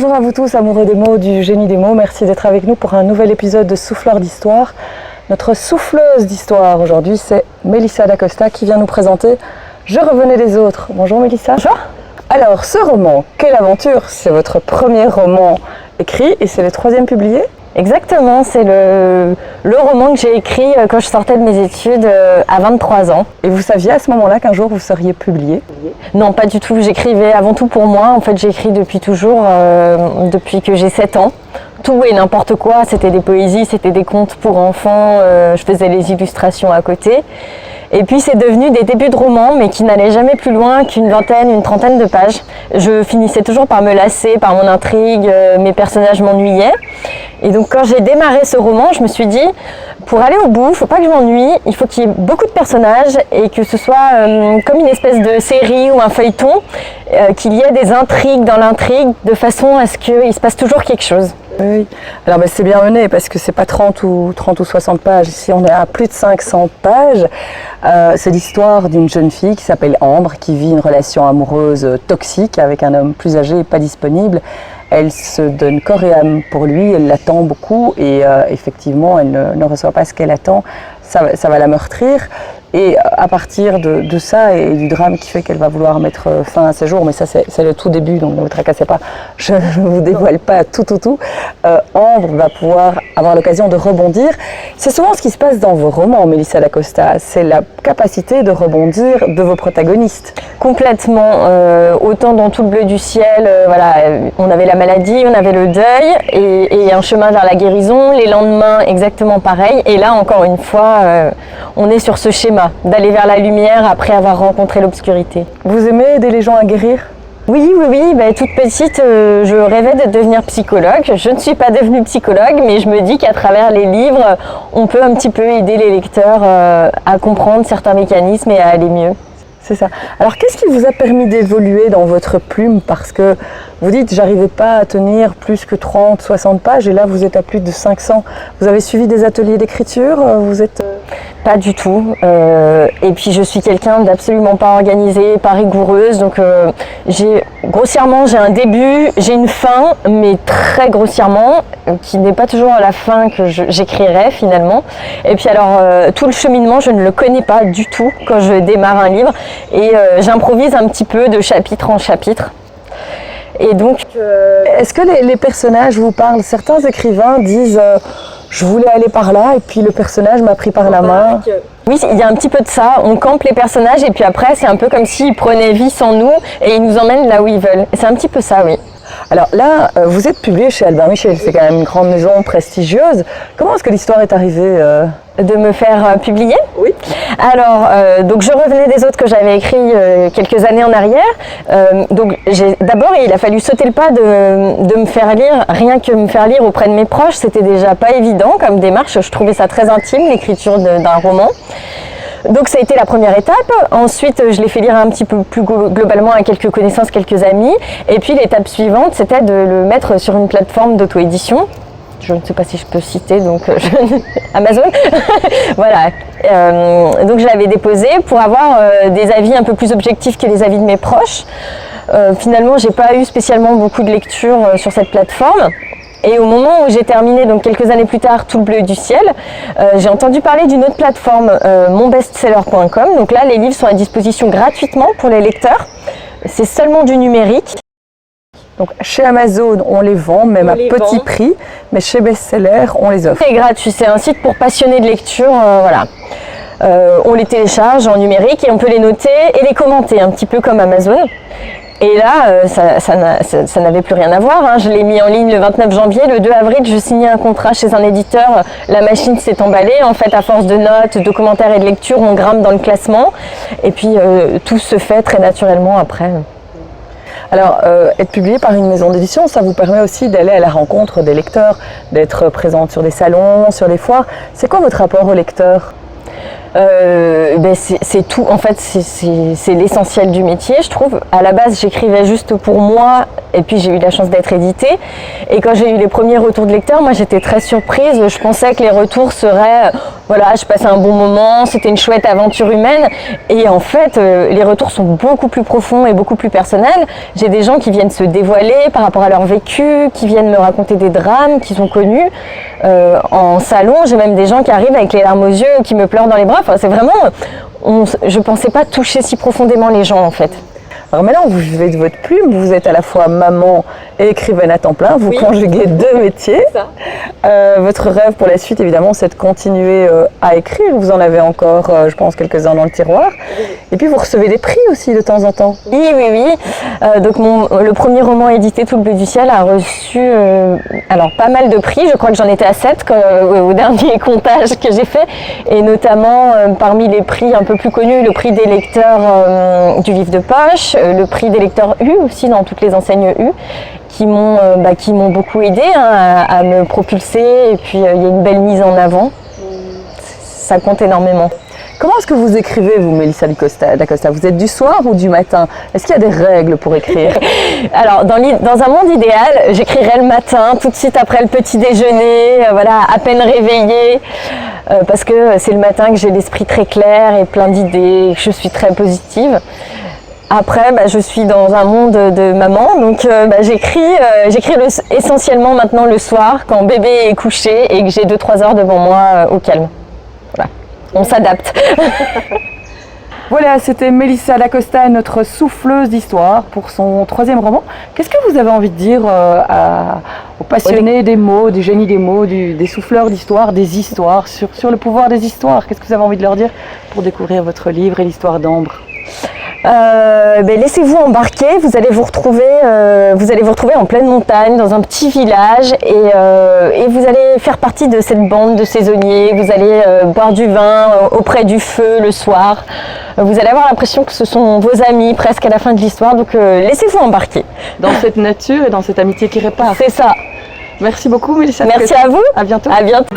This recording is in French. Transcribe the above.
Bonjour à vous tous, amoureux des mots, du génie des mots. Merci d'être avec nous pour un nouvel épisode de Souffleur d'Histoire. Notre souffleuse d'histoire aujourd'hui, c'est Mélissa D'Acosta qui vient nous présenter Je revenais des autres. Bonjour Mélissa. Bonjour. Alors, ce roman, quelle aventure! C'est votre premier roman écrit et c'est le troisième publié? Exactement, c'est le roman que j'ai écrit quand je sortais de mes études à 23 ans. Et vous saviez à ce moment-là qu'un jour vous seriez publié? Non, pas du tout. J'écrivais avant tout pour moi. En fait, j'écris depuis toujours, depuis que j'ai 7 ans. Tout et n'importe quoi. C'était des poésies, c'était des contes pour enfants. Je faisais les illustrations à côté. Et puis c'est devenu des débuts de romans, mais qui n'allaient jamais plus loin qu'une vingtaine, une trentaine de pages. Je finissais toujours par me lasser, par mon intrigue, mes personnages m'ennuyaient. Et donc quand j'ai démarré ce roman, je me suis dit, pour aller au bout, il ne faut pas que je m'ennuie, il faut qu'il y ait beaucoup de personnages et que ce soit comme une espèce de série ou un feuilleton, qu'il y ait des intrigues dans l'intrigue, de façon à ce qu'il se passe toujours quelque chose. Oui, alors c'est bien mené parce que c'est pas 30 ou 60 pages, ici on est à plus de 500 pages. C'est l'histoire d'une jeune fille qui s'appelle Ambre, qui vit une relation amoureuse toxique avec un homme plus âgé et pas disponible. Elle se donne corps et âme pour lui, elle l'attend beaucoup et effectivement elle ne reçoit pas ce qu'elle attend, ça va la meurtrir. Et à partir de ça et du drame qui fait qu'elle va vouloir mettre fin à ses jours, mais ça c'est le tout début, donc ne vous tracassez pas, je ne vous dévoile pas tout. Ambre va pouvoir avoir l'occasion de rebondir. C'est souvent ce qui se passe dans vos romans, Mélissa D'Acosta, c'est la capacité de rebondir de vos protagonistes. Complètement, autant dans Tout le bleu du ciel, voilà, on avait la maladie, on avait le deuil et un chemin vers la guérison, les lendemains exactement pareil, et là encore une fois, on est sur ce schéma d'aller vers la lumière après avoir rencontré l'obscurité. Vous aimez aider les gens à guérir? Oui, toute petite, je rêvais de devenir psychologue. Je ne suis pas devenue psychologue, mais je me dis qu'à travers les livres, on peut un petit peu aider les lecteurs à comprendre certains mécanismes et à aller mieux. C'est ça. Alors qu'est-ce qui vous a permis d'évoluer dans votre plume? Parce que vous dites, j'arrivais pas à tenir plus que 30, 60 pages et là vous êtes à plus de 500. Vous avez suivi des ateliers d'écriture? Vous êtes... Pas du tout. Et puis je suis quelqu'un d'absolument pas organisé, pas rigoureuse. Donc grossièrement, j'ai un début, j'ai une fin, mais très grossièrement, qui n'est pas toujours à la fin que j'écrirai finalement. Et puis alors, tout le cheminement, je ne le connais pas du tout quand je démarre un livre. Et j'improvise un petit peu de chapitre en chapitre. Et donc, est-ce que les personnages vous parlent? Certains écrivains disent je voulais aller par là et puis le personnage m'a pris par la main. Oui, il y a un petit peu de ça. On campe les personnages et puis après, c'est un peu comme s'ils prenaient vie sans nous et ils nous emmènent là où ils veulent. C'est un petit peu ça, oui. Alors là, vous êtes publié chez Albin Michel, c'est quand même une grande maison prestigieuse. Comment est-ce que l'histoire est arrivée de me faire publier? Oui. Alors, donc je revenais des autres que j'avais écrits quelques années en arrière. D'abord, il a fallu sauter le pas de me faire lire, rien que me faire lire auprès de mes proches, c'était déjà pas évident comme démarche. Je trouvais ça très intime, l'écriture d'un roman. Donc ça a été la première étape. Ensuite, je l'ai fait lire un petit peu plus globalement à quelques connaissances, quelques amis. Et puis l'étape suivante, c'était de le mettre sur une plateforme d'auto-édition. Je ne sais pas si je peux citer, donc Amazon. Voilà. Donc je l'avais déposé pour avoir des avis un peu plus objectifs que les avis de mes proches. Finalement, j'ai pas eu spécialement beaucoup de lectures sur cette plateforme. Et au moment où j'ai terminé, donc quelques années plus tard, Tout le bleu du ciel, j'ai entendu parler d'une autre plateforme, monbestseller.com. Donc là, les livres sont à disposition gratuitement pour les lecteurs. C'est seulement du numérique. Donc chez Amazon, on les vend, même à petit prix, mais chez Bestseller, on les offre. C'est gratuit, c'est un site pour passionnés de lecture, voilà. On les télécharge en numérique et on peut les noter et les commenter, un petit peu comme Amazon. Et là, ça n'avait plus rien à voir, hein. Je l'ai mis en ligne le 29 janvier. Le 2 avril, je signais un contrat chez un éditeur. La machine s'est emballée. En fait, à force de notes, de commentaires et de lectures, on grimpe dans le classement. Et puis, tout se fait très naturellement après. Alors, être publié par une maison d'édition, ça vous permet aussi d'aller à la rencontre des lecteurs, d'être présente sur des salons, sur des foires. C'est quoi votre rapport aux lecteurs? C'est tout, en fait c'est l'essentiel du métier, je trouve. À la base j'écrivais juste pour moi et puis j'ai eu la chance d'être éditée, et quand j'ai eu les premiers retours de lecteurs, moi j'étais très surprise. Je pensais que les retours seraient voilà, je passais un bon moment, c'était une chouette aventure humaine, et en fait les retours sont beaucoup plus profonds et beaucoup plus personnels. J'ai des gens qui viennent se dévoiler par rapport à leur vécu, qui viennent me raconter des drames qu'ils ont connus en salon. J'ai même des gens qui arrivent avec les larmes aux yeux, qui me pleurent dans les bras. Enfin, c'est vraiment, je pensais pas toucher si profondément les gens en fait. Alors maintenant, vous vivez de votre plume, vous êtes à la fois maman et écrivaine à temps plein, vous conjuguez deux métiers. Votre rêve pour la suite, évidemment, c'est de continuer à écrire. Vous en avez encore, je pense, quelques-uns dans le tiroir. Et puis, vous recevez des prix aussi de temps en temps. Oui. Donc, le premier roman édité, Tout le bleu du ciel, a reçu alors pas mal de prix. Je crois que j'en étais à 7 au dernier comptage que j'ai fait. Et notamment, parmi les prix un peu plus connus, le prix des lecteurs du livre de poche, le prix des lecteurs U aussi dans toutes les enseignes U, qui m'ont beaucoup aidé à me propulser, et puis il y a une belle mise en avant. Ça compte énormément. Comment est-ce que vous écrivez, vous, Mélissa Dacosta? Vous êtes du soir ou du matin? Est-ce qu'il y a des règles pour écrire? Alors, dans un monde idéal, j'écrirais le matin, tout de suite après le petit déjeuner, voilà, à peine réveillée, parce que c'est le matin que j'ai l'esprit très clair et plein d'idées, que je suis très positive. Après, je suis dans un monde de maman, donc j'écris essentiellement maintenant le soir, quand bébé est couché et que j'ai 2-3 heures devant moi au calme. Voilà. On s'adapte. Voilà, c'était Mélissa Dacosta, notre souffleuse d'histoire pour son 3e roman. Qu'est-ce que vous avez envie de dire aux passionnés des mots, du génie des mots, des souffleurs d'histoire, des histoires, sur le pouvoir des histoires? Qu'est-ce que vous avez envie de leur dire pour découvrir votre livre et l'histoire d'Ambre? Laissez-vous embarquer, vous allez vous retrouver en pleine montagne, dans un petit village, et vous allez faire partie de cette bande de saisonniers. Vous allez boire du vin auprès du feu le soir. Vous allez avoir l'impression que ce sont vos amis presque à la fin de l'histoire, donc laissez-vous embarquer. Dans cette nature et dans cette amitié qui répare. C'est ça. Merci beaucoup, Mélissa. Merci à vous. À bientôt. À bientôt.